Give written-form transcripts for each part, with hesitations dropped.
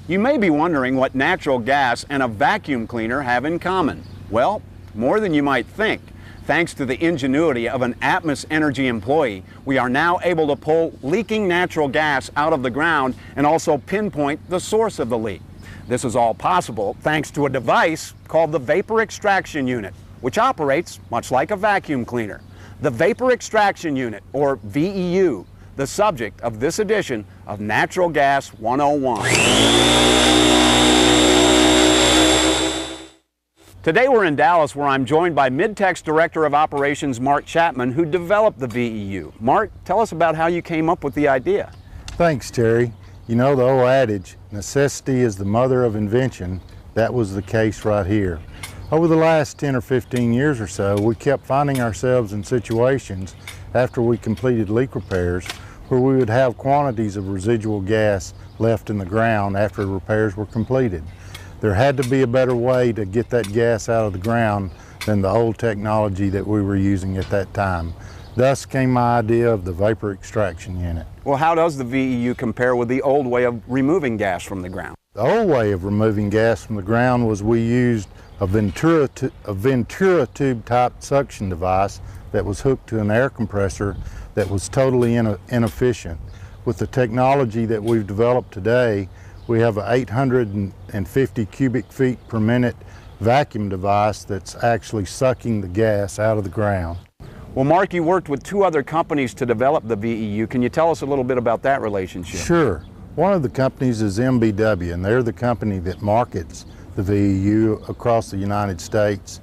You may be wondering what natural gas and a vacuum cleaner have in common. Well, more than you might think. Thanks to the ingenuity of an Atmos Energy employee, we are now able to pull leaking natural gas out of the ground and also pinpoint the source of the leak. This is all possible thanks to a device called the Vapor Extraction Unit, which operates much like a vacuum cleaner. The Vapor Extraction Unit, or VEU, the subject of this edition of Natural Gas 101. Today we're in Dallas, where I'm joined by Midtech's Director of Operations, Mark Chapman, who developed the VEU. Mark, tell us about how you came up with the idea. Thanks, Terry. You know the old adage, necessity is the mother of invention. That was the case right here. Over the last 10 or 15 years or so, we kept finding ourselves in situations after we completed leak repairs where we would have quantities of residual gas left in the ground after repairs were completed. There had to be a better way to get that gas out of the ground than the old technology that we were using at that time. Thus came my idea of the Vapor Extraction Unit. Well, how does the VEU compare with the old way of removing gas from the ground? The old way of removing gas from the ground was we used a Ventura tube type suction device that was hooked to an air compressor that was totally inefficient. With the technology that we've developed today, we have an 850 cubic feet per minute vacuum device that's actually sucking the gas out of the ground. Well, Mark, you worked with two other companies to develop the VEU. Can you tell us a little bit about that relationship? Sure. One of the companies is MBW, and they're the company that markets the VEU across the United States.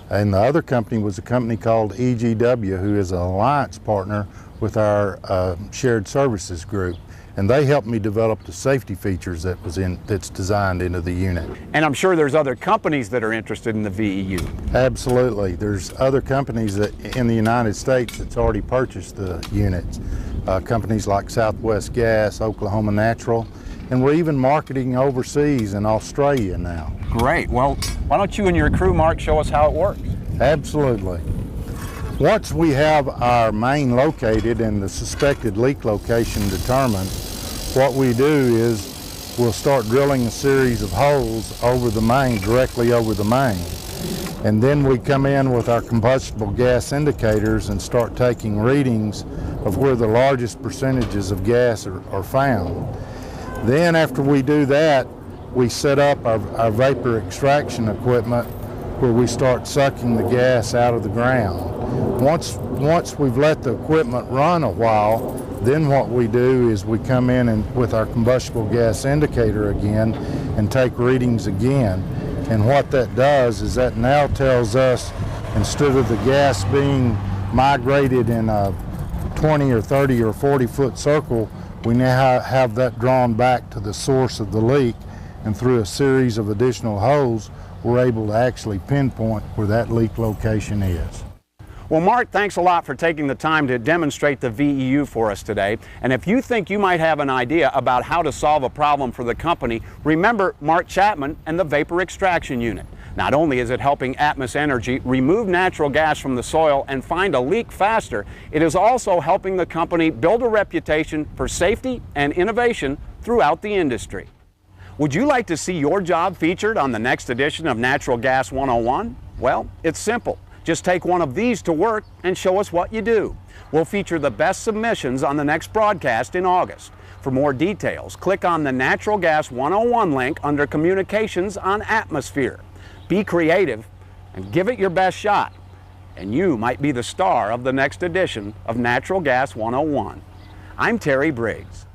And the other company was a company called EGW, who is an alliance partner with our shared services group. And they helped me develop the safety features that's designed into the unit. And I'm sure there's other companies that are interested in the VEU. Absolutely. There's other companies that in the United States that's already purchased the units. Companies like Southwest Gas, Oklahoma Natural, and we're even marketing overseas in Australia now. Great. Well, why don't you and your crew, Mark, show us how it works? Absolutely. Once we have our main located and the suspected leak location determined, what we do is we'll start drilling a series of holes over the main, directly over the main. And then we come in with our combustible gas indicators and start taking readings of where the largest percentages of gas are found. Then after we do that, we set up our vapor extraction equipment where we start sucking the gas out of the ground. Once we've let the equipment run a while, then what we do is we come in and with our combustible gas indicator again and take readings again. And what that does is that now tells us, instead of the gas being migrated in a 20 or 30 or 40 foot circle, we now have that drawn back to the source of the leak, and through a series of additional holes, we're able to actually pinpoint where that leak location is. Well, Mark, thanks a lot for taking the time to demonstrate the VEU for us today. And if you think you might have an idea about how to solve a problem for the company, remember Mark Chapman and the Vapor Extraction Unit. Not only is it helping Atmos Energy remove natural gas from the soil and find a leak faster, it is also helping the company build a reputation for safety and innovation throughout the industry. Would you like to see your job featured on the next edition of Natural Gas 101? Well, it's simple. Just take one of these to work and show us what you do. We'll feature the best submissions on the next broadcast in August. For more details, click on the Natural Gas 101 link under Communications on Atmosphere. Be creative and give it your best shot, and you might be the star of the next edition of Natural Gas 101. I'm Terry Briggs.